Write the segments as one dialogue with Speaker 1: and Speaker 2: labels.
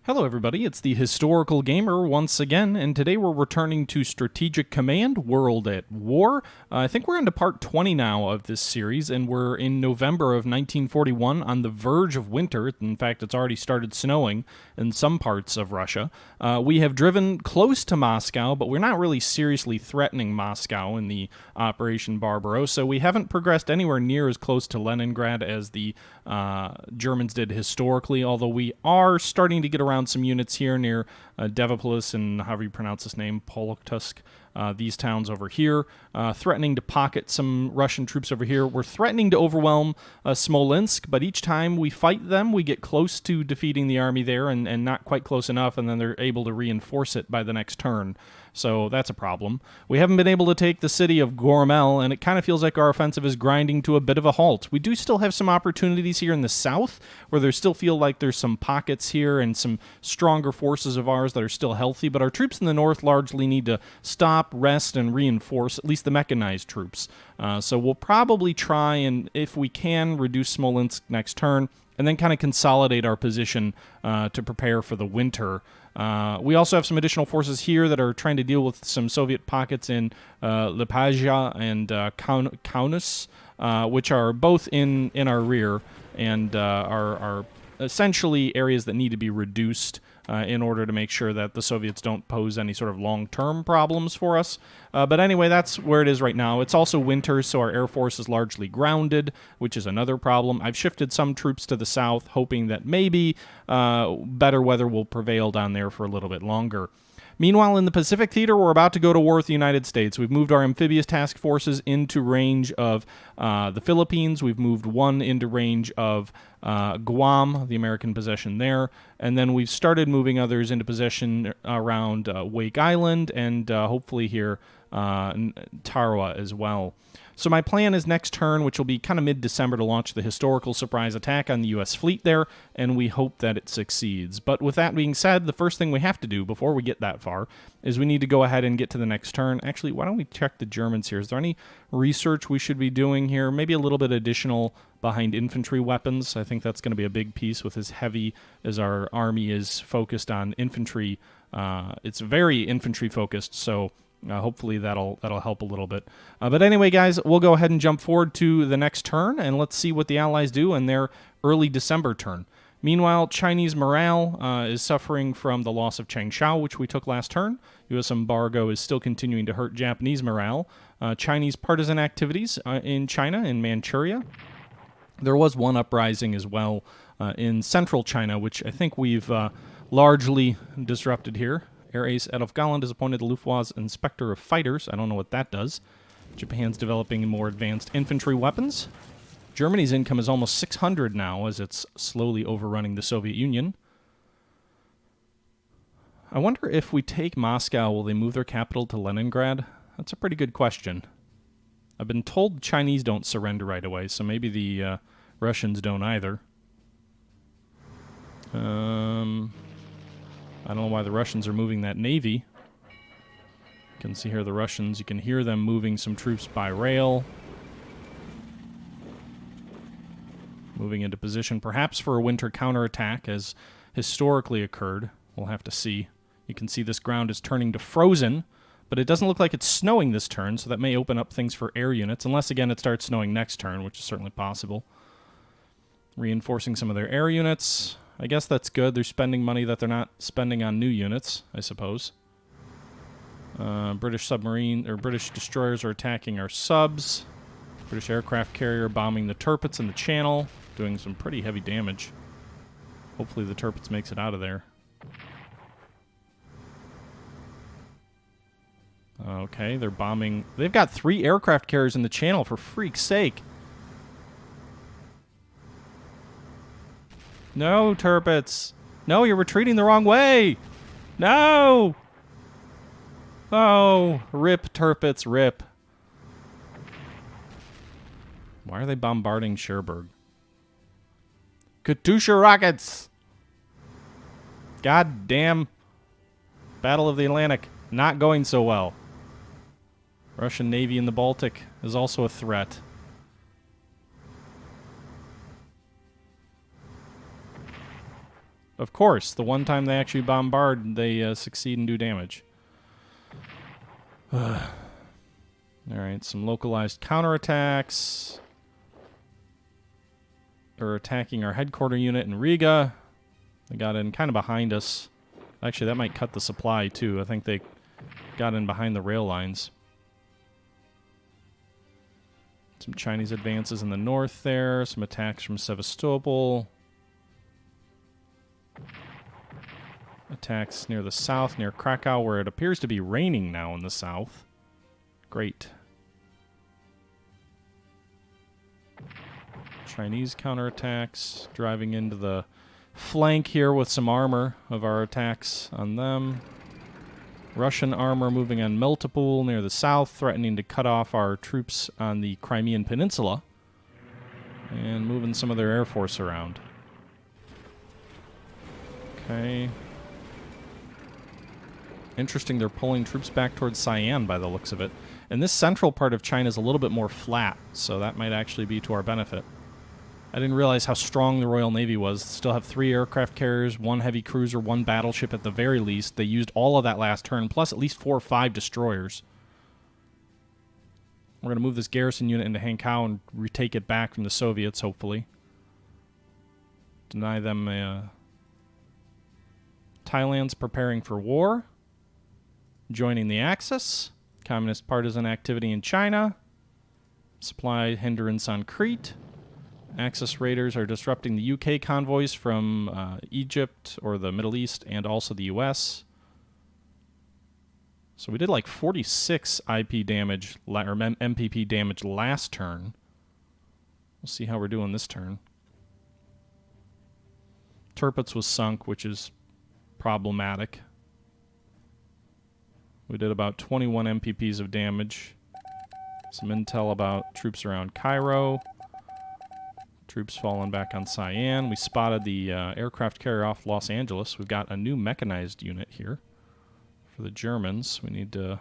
Speaker 1: Hello everybody, it's the Historical Gamer once again, and today we're returning to Strategic Command, World at War. I think we're into part 20 now of this series, and we're in November of 1941 on the verge of winter. In fact, it's already started snowing in some parts of Russia. We have driven close to Moscow, but we're not really seriously threatening Moscow in the Operation Barbarossa. We haven't progressed anywhere near as close to Leningrad as the Germans did historically, although we are starting to get around some units here near Devopolis and however you pronounce this name, Poloktusk, these towns over here, threatening to pocket some Russian troops over here. We're threatening to overwhelm Smolensk, but each time we fight them, we get close to defeating the army there and not quite close enough, and then they're able to reinforce it by the next turn. So that's a problem. We haven't been able to take the city of Gormel, and it kind of feels like our offensive is grinding to a bit of a halt. We do still have some opportunities here in the south, where there still feel like there's some pockets here and some stronger forces of ours that are still healthy, but our troops in the north largely need to stop, rest, and reinforce, at least the mechanized troops. So we'll probably try and, if we can, reduce Smolensk next turn, and then kind of consolidate our position to prepare for the winter. We also have some additional forces here that are trying to deal with some Soviet pockets in Lipaja and Kaunas, which are both in our rear and are essentially areas that need to be reduced in order to make sure that the Soviets don't pose any sort of long-term problems for us. But anyway, that's where it is right now. It's also winter, so our Air Force is largely grounded, which is another problem. I've shifted some troops to the south, hoping that maybe better weather will prevail down there for a little bit longer. Meanwhile, in the Pacific Theater, we're about to go to war with the United States. We've moved our amphibious task forces into range of the Philippines. We've moved one into range of Guam, the American possession there. And then we've started moving others into possession around Wake Island and hopefully here Tarawa as well. So my plan is next turn, which will be kind of mid-December, to launch the historical surprise attack on the U.S. fleet there, and we hope that it succeeds. But with that being said, the first thing we have to do before we get that far is we need to go ahead and get to the next turn. Actually, why don't we check the Germans here? Is there any research we should be doing here? Maybe a little bit additional behind infantry weapons. I think that's going to be a big piece with as heavy as our army is focused on infantry. It's very infantry-focused, so hopefully that'll help a little bit. But anyway, guys, we'll go ahead and jump forward to the next turn, and let's see what the Allies do in their early December turn. Meanwhile, Chinese morale is suffering from the loss of Changsha, which we took last turn. U.S. embargo is still continuing to hurt Japanese morale. Chinese partisan activities in China, in Manchuria. There was one uprising as well in central China, which I think we've largely disrupted here. Air Ace Adolf Galland is appointed the Luftwaffe's Inspector of Fighters. I don't know what that does. Japan's developing more advanced infantry weapons. Germany's income is almost 600 now, as it's slowly overrunning the Soviet Union. I wonder if we take Moscow, will they move their capital to Leningrad? That's a pretty good question. I've been told the Chinese don't surrender right away, so maybe the Russians don't either. I don't know why the Russians are moving that navy. You can see here the Russians. You can hear them moving some troops by rail. Moving into position, perhaps for a winter counterattack, as historically occurred. We'll have to see. You can see this ground is turning to frozen, but it doesn't look like it's snowing this turn, so that may open up things for air units, unless, again, it starts snowing next turn, which is certainly possible. Reinforcing some of their air units. I guess that's good. They're spending money that they're not spending on new units, I suppose. British destroyers are attacking our subs. British aircraft carrier bombing the Tirpitz in the channel, doing some pretty heavy damage. Hopefully the Tirpitz makes it out of there. Okay, they're bombing. They've got 3 aircraft carriers in the channel, for freak's sake. No, Tirpitz. No, you're retreating the wrong way. No. Oh, rip, Tirpitz, rip. Why are they bombarding Cherbourg? Katusha rockets. God damn. Battle of the Atlantic. Not going so well. Russian Navy in the Baltic is also a threat. Of course, the one time they actually bombard, they succeed and do damage. Alright, some localized counterattacks. They're attacking our headquarter unit in Riga. They got in kind of behind us. Actually, that might cut the supply, too. I think they got in behind the rail lines. Some Chinese advances in the north there. Some attacks from Sevastopol. Attacks near the south, near Krakow, where it appears to be raining now in the south. Great. Chinese counterattacks, driving into the flank here with some armor of our attacks on them. Russian armor moving on Melitopol near the south, threatening to cut off our troops on the Crimean Peninsula. And moving some of their air force around. Okay. Interesting, they're pulling troops back towards Cyan by the looks of it. And this central part of China is a little bit more flat, so that might actually be to our benefit. I didn't realize how strong the Royal Navy was. Still have 3 aircraft carriers, 1 heavy cruiser, 1 battleship at the very least. They used all of that last turn, plus at least 4 or 5 destroyers. We're going to move this garrison unit into Hankow and retake it back from the Soviets, hopefully. Deny them. Thailand's preparing for war. Joining the Axis. Communist partisan activity in China. Supply hindrance on Crete. Axis raiders are disrupting the UK convoys from Egypt or the Middle East and also the US. So we did like 46 IP damage, or MPP damage last turn. We'll see how we're doing this turn. Tirpitz was sunk, which is problematic. We did about 21 MPPs of damage. Some intel about troops around Cairo. Troops falling back on Cyan. We spotted the aircraft carrier off Los Angeles. We've got a new mechanized unit here for the Germans. We need to...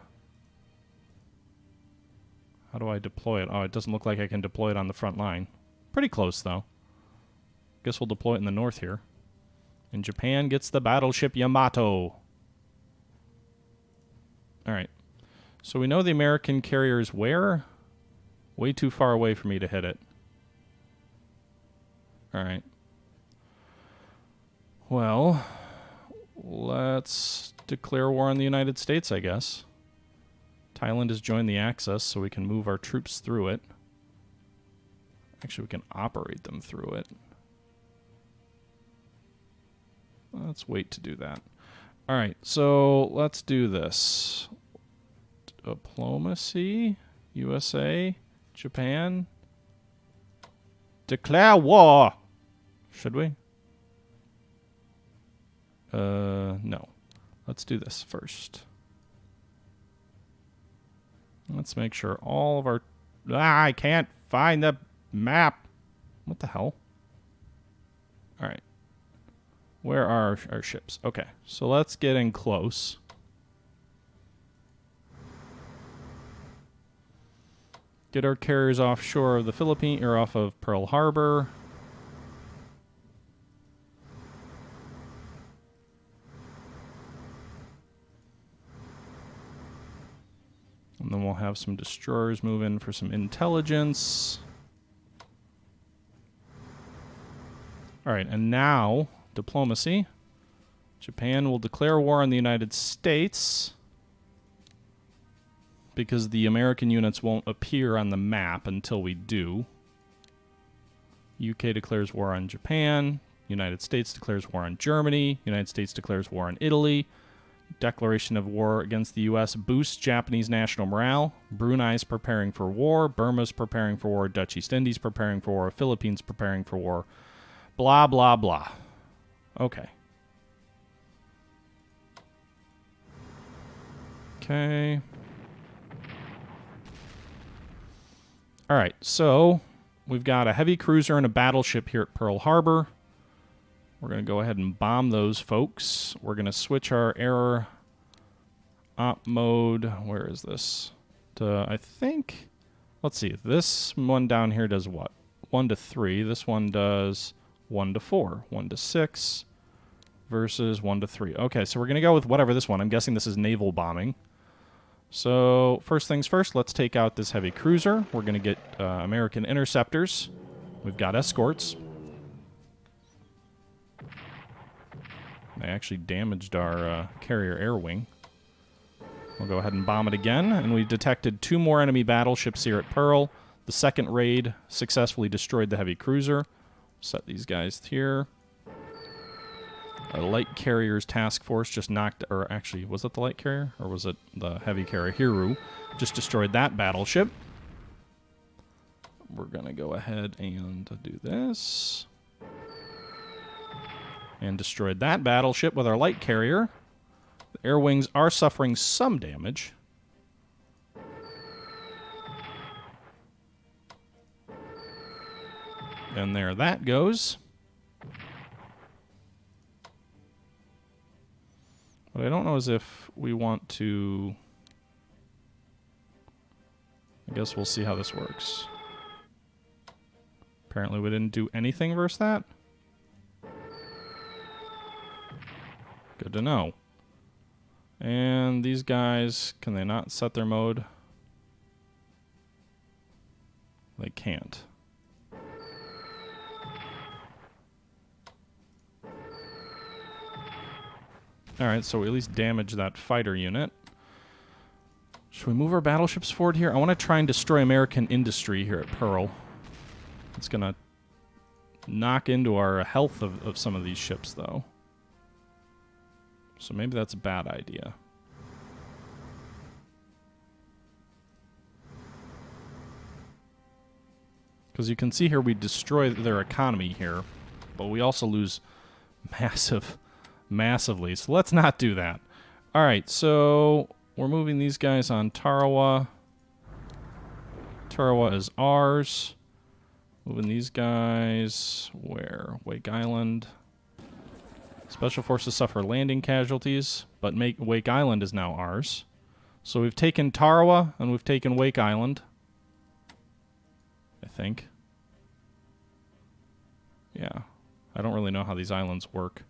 Speaker 1: How do I deploy it? Oh, it doesn't look like I can deploy it on the front line. Pretty close, though. Guess we'll deploy it in the north here. And Japan gets the battleship Yamato. Alright. So we know the American carrier is where? Way too far away for me to hit it. Alright. Well, let's declare war on the United States, I guess. Thailand has joined the Axis, so we can move our troops through it. Actually, we can operate them through it. Let's wait to do that. Alright, so let's do this. Diplomacy, USA, Japan. Declare war! Should we? No. Let's do this first. Let's make sure all of our... I can't find the map! What the hell? Alright. Where are our ships? Okay, so let's get in close. Get our carriers offshore of the Philippines, or off of Pearl Harbor. And then we'll have some destroyers move in for some intelligence. Alright, and now, diplomacy. Japan will declare war on the United States because the American units won't appear on the map until we do. UK declares war on Japan. United States declares war on Germany. United States declares war on Italy. Declaration of war against the U.S. boosts Japanese national morale. Brunei's preparing for war. Burma's preparing for war. Dutch East Indies preparing for war. Philippines preparing for war. Blah, blah, blah. Okay. Okay. Alright, so we've got a heavy cruiser and a battleship here at Pearl Harbor. We're going to go ahead and bomb those folks. We're going to switch our air op mode. Where is this? To, I think, let's see. This one down here does what? 1 to 3. This one does 1 to 4. 1 to 6. versus 1 to 3. Okay, so we're going to go with whatever this one. I'm guessing this is naval bombing. So first things first, let's take out this heavy cruiser. We're going to get American interceptors. We've got escorts. They actually damaged our carrier air wing. We'll go ahead and bomb it again, and we detected 2 more enemy battleships here at Pearl. The second raid successfully destroyed the heavy cruiser. Set these guys here. Our light carriers task force just knocked, or actually, was it the light carrier? Or was it the heavy carrier Hiru? Just destroyed that battleship. We're going to go ahead and do this. And destroyed that battleship with our light carrier. The air wings are suffering some damage. And there that goes. What I don't know is if we want to... I guess we'll see how this works. Apparently we didn't do anything versus that. Good to know. And these guys, can they not set their mode? They can't. Alright, so we at least damage that fighter unit. Should we move our battleships forward here? I want to try and destroy American industry here at Pearl. It's going to knock into our health of some of these ships, though. So maybe that's a bad idea. Because you can see here we destroy their economy here, but we also lose massively. So let's not do that. All right, so we're moving these guys on Tarawa. Tarawa is ours. Moving these guys where? Wake Island. Special forces suffer landing casualties, but Wake Island is now ours. So we've taken Tarawa and we've taken Wake Island. I think. Yeah. I don't really know how these islands work.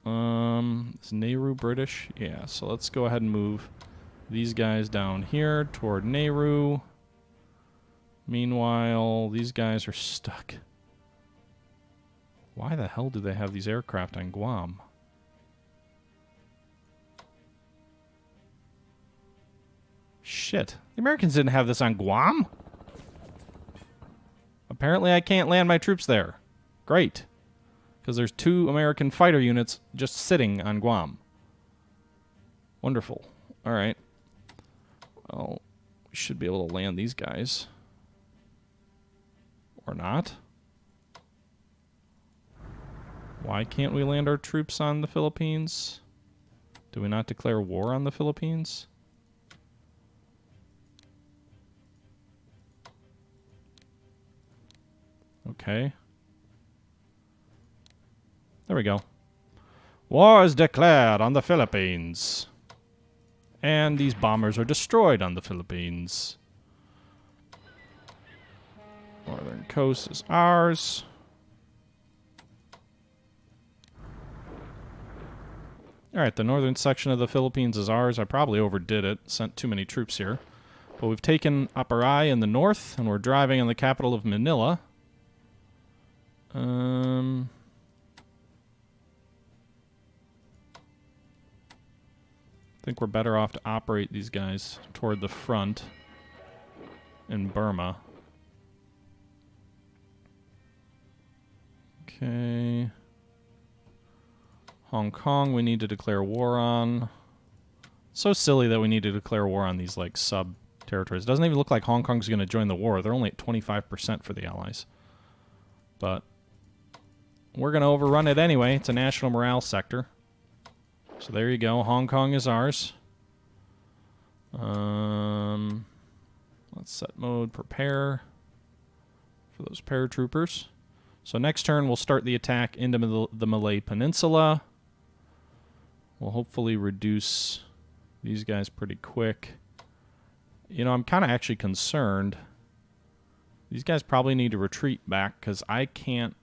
Speaker 1: Is Nehru British? Yeah, so let's go ahead and move these guys down here toward Nehru. Meanwhile, these guys are stuck. Why the hell do they have these aircraft on Guam? Shit. The Americans didn't have this on Guam? Apparently I can't land my troops there. Great. Because there's 2 American fighter units just sitting on Guam. Wonderful. Alright. Well, we should be able to land these guys. Or not. Why can't we land our troops on the Philippines? Do we not declare war on the Philippines? Okay. There we go. War is declared on the Philippines. And these bombers are destroyed on the Philippines. Northern coast is ours. Alright, the northern section of the Philippines is ours. I probably overdid it. Sent too many troops here. But we've taken Aparay in the north, and we're driving on the capital of Manila. I think we're better off to operate these guys toward the front in Burma. Okay. Hong Kong we need to declare war on. So silly that we need to declare war on these, like, sub-territories. It doesn't even look like Hong Kong's going to join the war. They're only at 25% for the Allies. But we're going to overrun it anyway. It's a national morale sector. So there you go. Hong Kong is ours. Let's set mode, prepare for those paratroopers. So next turn we'll start the attack into the Malay Peninsula. We'll hopefully reduce these guys pretty quick. You know, I'm kind of actually concerned. These guys probably need to retreat back because I can't...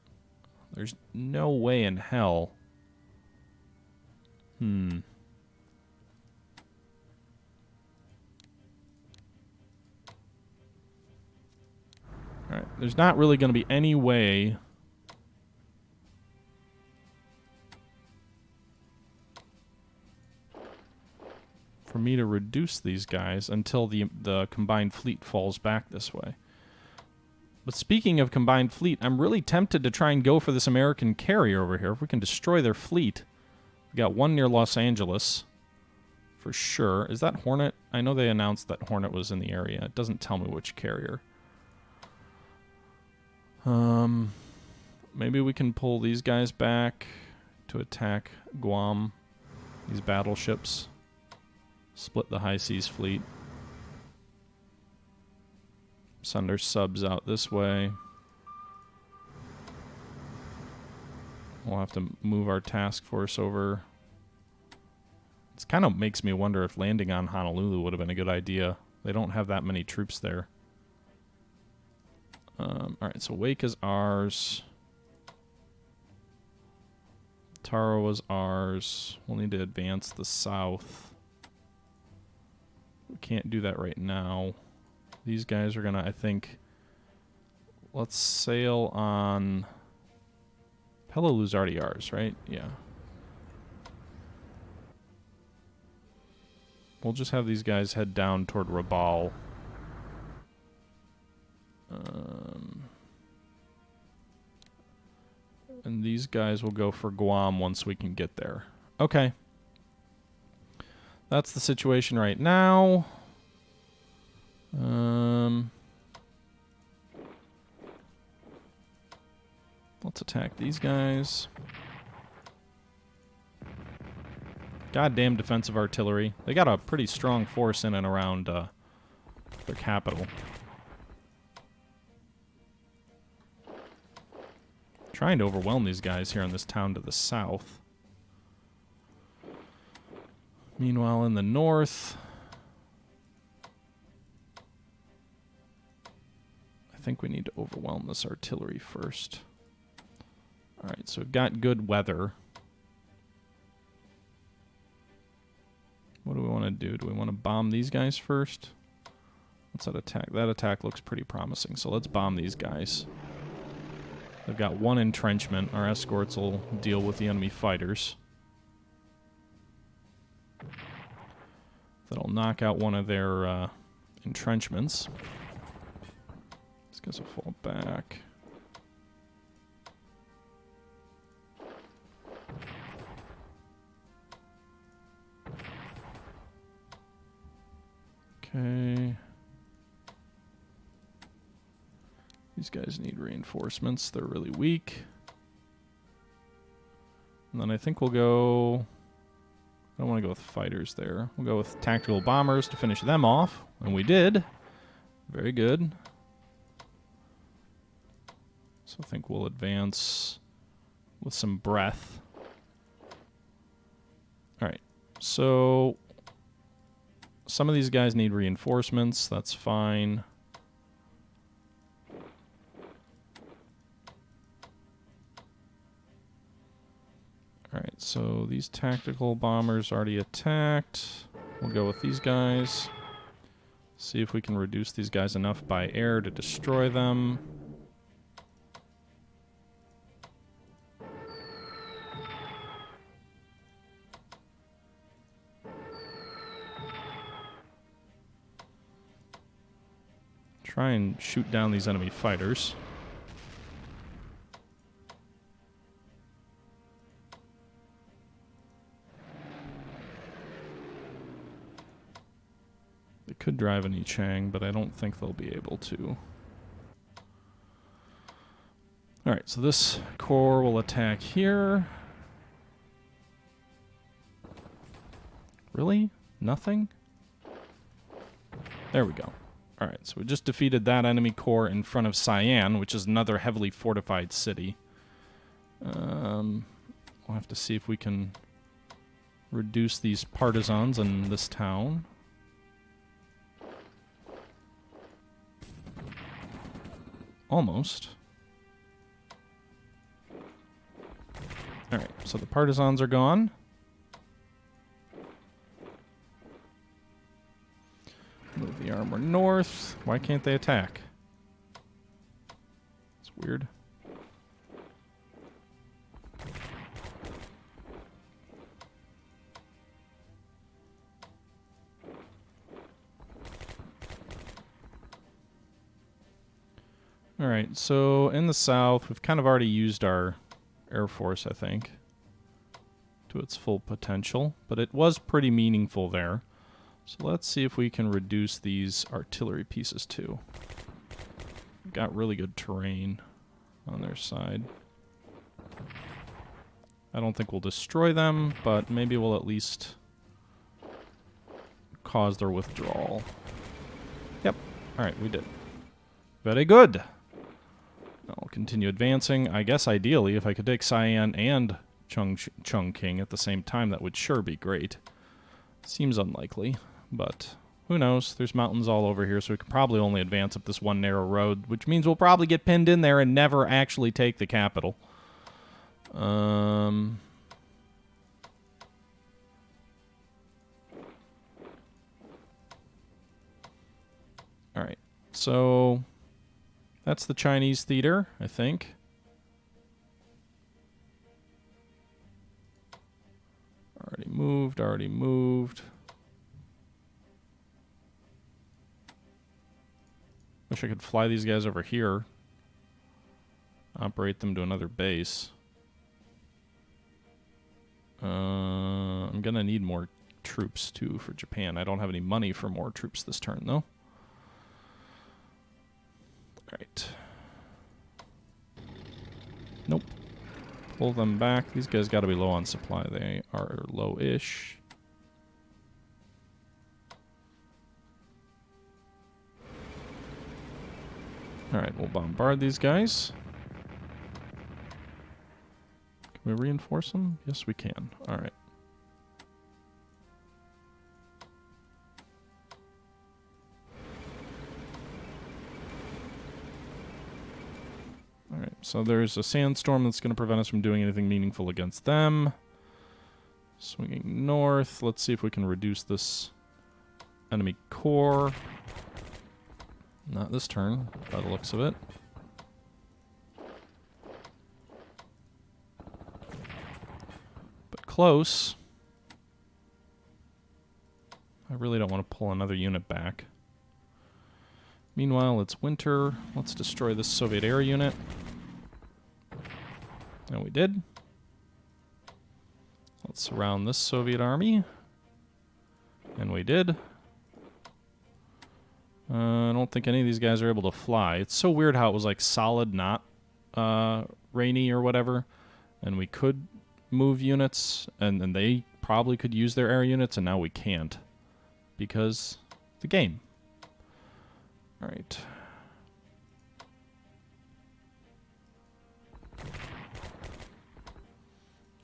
Speaker 1: There's no way in hell Alright, there's not really going to be any way for me to reduce these guys until the combined fleet falls back this way. But speaking of combined fleet, I'm really tempted to try and go for this American carrier over here. If we can destroy their fleet. We got one near Los Angeles. For sure. Is that Hornet? I know they announced that Hornet was in the area. It doesn't tell me which carrier. Maybe we can pull these guys back to attack Guam. These battleships. Split the high seas fleet. Send our subs out this way. We'll have to move our task force over. It kind of makes me wonder if landing on Honolulu would have been a good idea. They don't have that many troops there. Alright, so Wake is ours. Tora was ours. We'll need to advance the south. We can't do that right now. These guys are gonna, I think... Let's sail on... Peleliu's already ours, right? Yeah. We'll just have these guys head down toward Rabaul. And these guys will go for Guam once we can get there. Okay. That's the situation right now. Let's attack these guys. Goddamn defensive artillery. They got a pretty strong force in and around their capital. Trying to overwhelm these guys here in this town to the south. Meanwhile, in the north, I think we need to overwhelm this artillery first. Alright, so we've got good weather. What do we want to do? Do we want to bomb these guys first? What's that attack? That attack looks pretty promising, so let's bomb these guys. They've got one entrenchment. Our escorts will deal with the enemy fighters. That'll knock out one of their entrenchments. These guys will fall back. Okay. These guys need reinforcements. They're really weak. And then I think we'll go... I don't want to go with fighters there. We'll go with tactical bombers to finish them off. And we did. Very good. So I think we'll advance with some breath. Alright. So... some of these guys need reinforcements. That's fine. Alright, so these tactical bombers already attacked. We'll go with these guys. See if we can reduce these guys enough by air to destroy them. Try and shoot down these enemy fighters. They could drive an Yichang, but I don't think they'll be able to. Alright, so this corps will attack here. Really? Nothing? There we go. Alright, so we just defeated that enemy corps in front of Cyan, which is another heavily fortified city. We'll have to see if we can reduce these partisans in this town. Almost. Alright, so the partisans are gone. the armor north. Why can't they attack? It's weird. Alright, so in the south, we've kind of already used our Air Force, I think, to its full potential, but it was pretty meaningful there. So let's see if we can reduce these artillery pieces too. Got really good terrain on their side. I don't think we'll destroy them, but maybe we'll at least cause their withdrawal. Yep. Alright, we did. Very good. I'll continue advancing. I guess ideally, if I could take Cyan and Chungking at the same time, that would sure be great. Seems unlikely, but who knows? There's mountains all over here, so we can probably only advance up this one narrow road, which means we'll probably get pinned in there and never actually take the capital. Alright, so that's the Chinese theater, I think. Already moved, already moved. Wish I could fly these guys over here. Operate them to another base. I'm gonna need more troops, too, for Japan. I don't have any money for more troops this turn, though. Alright. Nope. Pull them back. These guys gotta be low on supply. They are low-ish. Alright, we'll bombard these guys. Can we reinforce them? Yes, we can. Alright. Alright, so there's a sandstorm that's going to prevent us from doing anything meaningful against them. Swinging north. Let's see if we can reduce this enemy core. Not this turn, by the looks of it. But close. I really don't want to pull another unit back. Meanwhile, it's winter. Let's destroy this Soviet air unit. And we did. Let's surround this Soviet army. And we did. I don't think any of these guys are able to fly. It's so weird how it was like solid, not rainy or whatever. And we could move units, and they probably could use their air units, and now we can't. Because the game. Alright.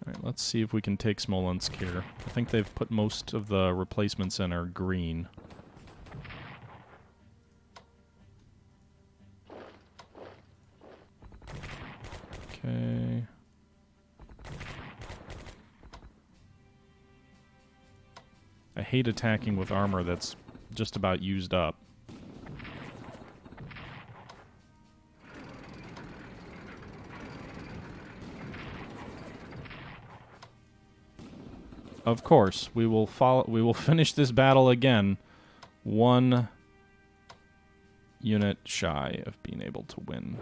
Speaker 1: Alright, let's see if we can take Smolensk here. I think they've put most of the replacements in are green. Okay. I hate attacking with armor that's just about used up. Of course, we will finish this battle again, one unit shy of being able to win.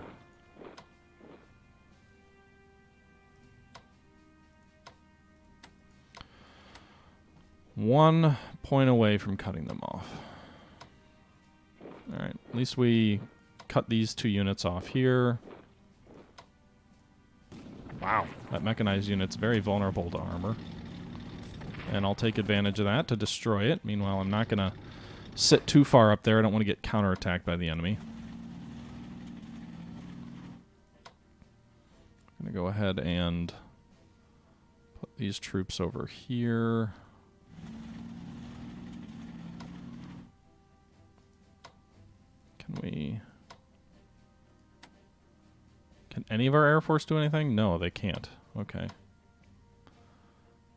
Speaker 1: One point away from cutting them off. Alright, at least we cut these two units off here. Wow, that mechanized unit's very vulnerable to armor. And I'll take advantage of that to destroy it. Meanwhile, I'm not going to sit too far up there. I don't want to get counterattacked by the enemy. I'm going to go ahead and put these troops over here. Can any of our Air Force do anything? No, they can't. Okay.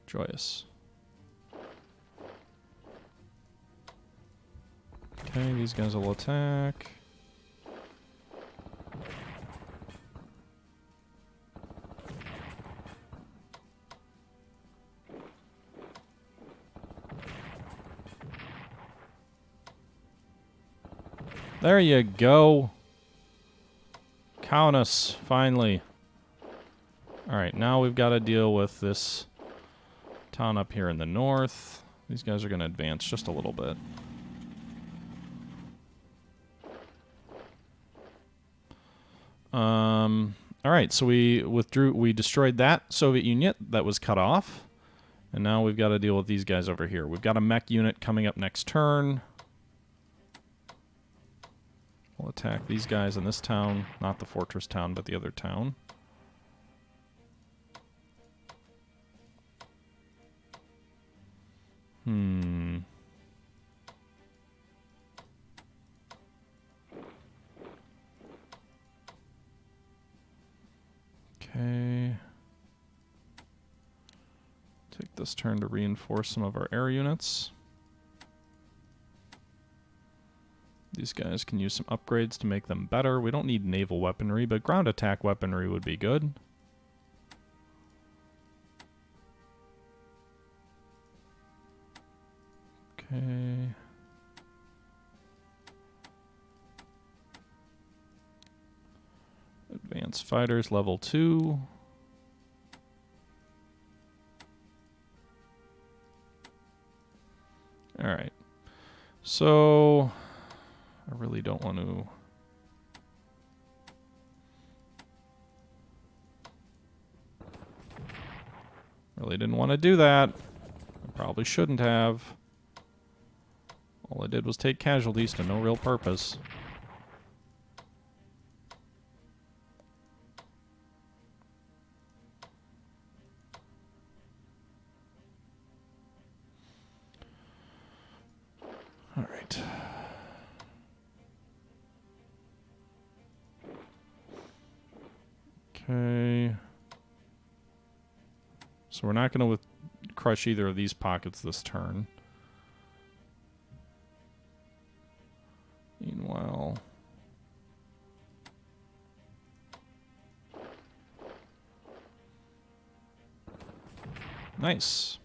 Speaker 1: Joyous. Okay, these guys will attack. There you go. Count us, finally. Alright, now we've got to deal with this town up here in the north. These guys are going to advance just a little bit. Alright, so we destroyed that Soviet unit that was cut off. And now we've got to deal with these guys over here. We've got a mech unit coming up next turn. We'll attack these guys in this town. Not the fortress town, but the other town. Okay. Take this turn to reinforce some of our air units. These guys can use some upgrades to make them better. We don't need naval weaponry, but ground attack weaponry would be good. Okay. Advanced fighters level 2. Alright. So I really don't want to... Really didn't want to do that. I probably shouldn't have. All I did was take casualties to no real purpose. All right. Okay. So we're not going to crush either of these pockets this turn. Meanwhile... Nice.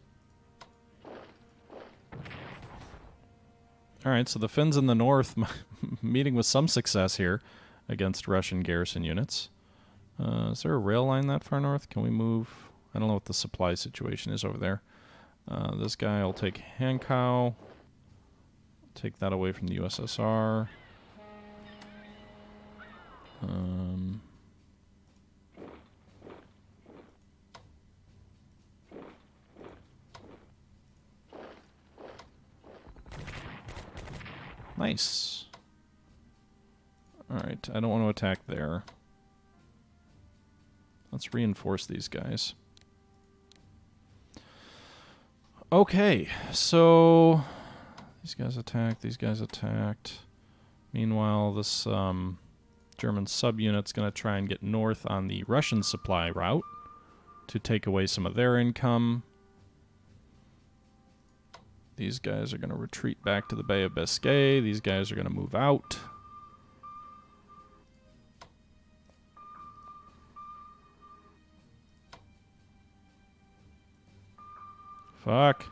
Speaker 1: Alright, so the Finns in the north meeting with some success here against Russian garrison units. Is there a rail line that far north? Can we move? I don't know what the supply situation is over there. This guy will take Hankow. Take that away from the USSR. Nice. Alright, I don't want to attack there. Let's reinforce these guys. Okay, so these guys attacked, these guys attacked. Meanwhile, this German subunit's going to try and get north on the Russian supply route to take away some of their income. These guys are going to retreat back to the Bay of Biscay. These guys are going to move out. Fuck.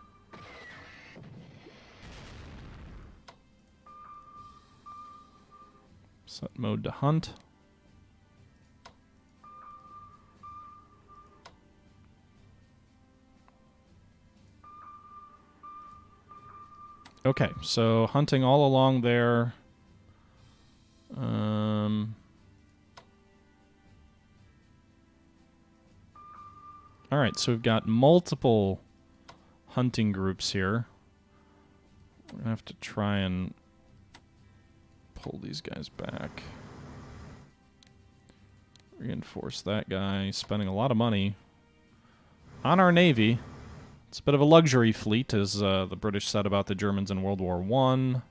Speaker 1: Set mode to hunt. Okay, so hunting all along there. Alright, so we've got multiple hunting groups here. We're gonna have to try and pull these guys back. Reinforce that guy. Spending a lot of money on our navy. It's a bit of a luxury fleet, as the British said about the Germans in World War I.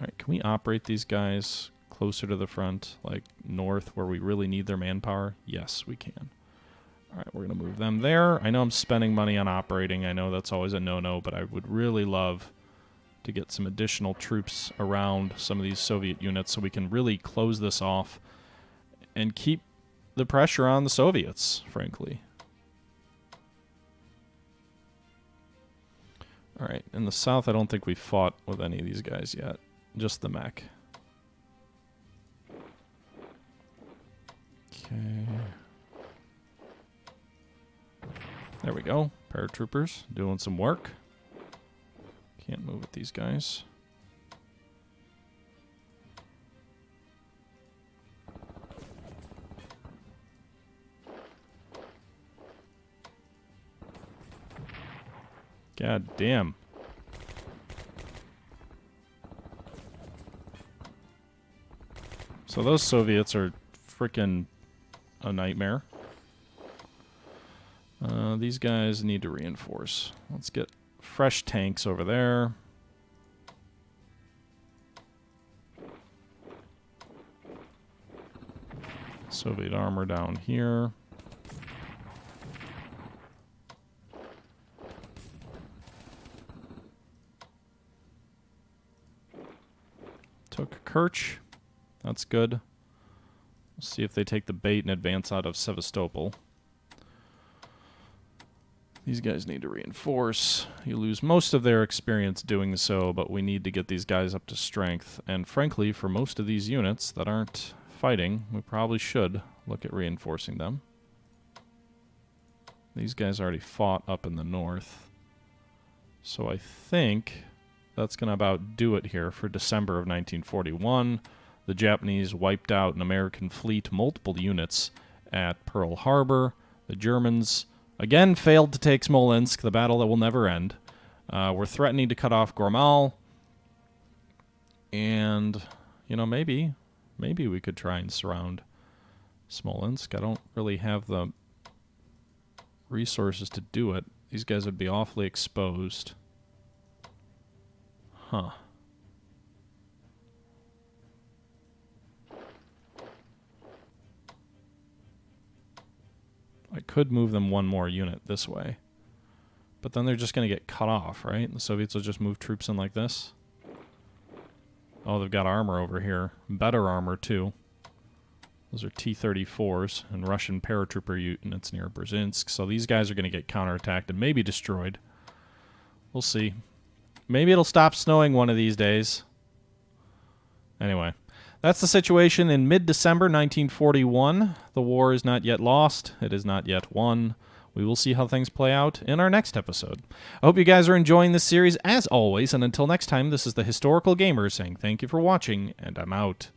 Speaker 1: Alright, can we operate these guys closer to the front, like north, where we really need their manpower? Yes, we can. Alright, we're going to move them there. I know I'm spending money on operating. I know that's always a no-no, but I would really love to get some additional troops around some of these Soviet units so we can really close this off and keep the pressure on the Soviets, frankly. Alright, in the south I don't think we fought with any of these guys yet. Just the mech. Okay. There we go. Paratroopers doing some work. Can't move with these guys. God damn. So those Soviets are freaking a nightmare. These guys need to reinforce. Let's get fresh tanks over there. Soviet armor down here. Took Kerch. That's good. We'll see if they take the bait and advance out of Sevastopol. These guys need to reinforce. You lose most of their experience doing so, but we need to get these guys up to strength. And frankly, for most of these units that aren't fighting, we probably should look at reinforcing them. These guys already fought up in the north. So I think that's going to about do it here for December of 1941. The Japanese wiped out an American fleet, multiple units at Pearl Harbor. The Germans again failed to take Smolensk, the battle that will never end. We're threatening to cut off Gormal. And, you know, maybe we could try and surround Smolensk. I don't really have the resources to do it. These guys would be awfully exposed. Huh. I could move them one more unit this way. But then they're just going to get cut off, right? The Soviets will just move troops in like this. Oh, they've got armor over here. Better armor, too. Those are T-34s and Russian paratrooper units near Brzezinsk. So these guys are going to get counterattacked and maybe destroyed. We'll see. Maybe it'll stop snowing one of these days. Anyway, that's the situation in mid-December 1941. The war is not yet lost. It is not yet won. We will see how things play out in our next episode. I hope you guys are enjoying this series as always, and until next time, this is the Historical Gamer saying thank you for watching, and I'm out.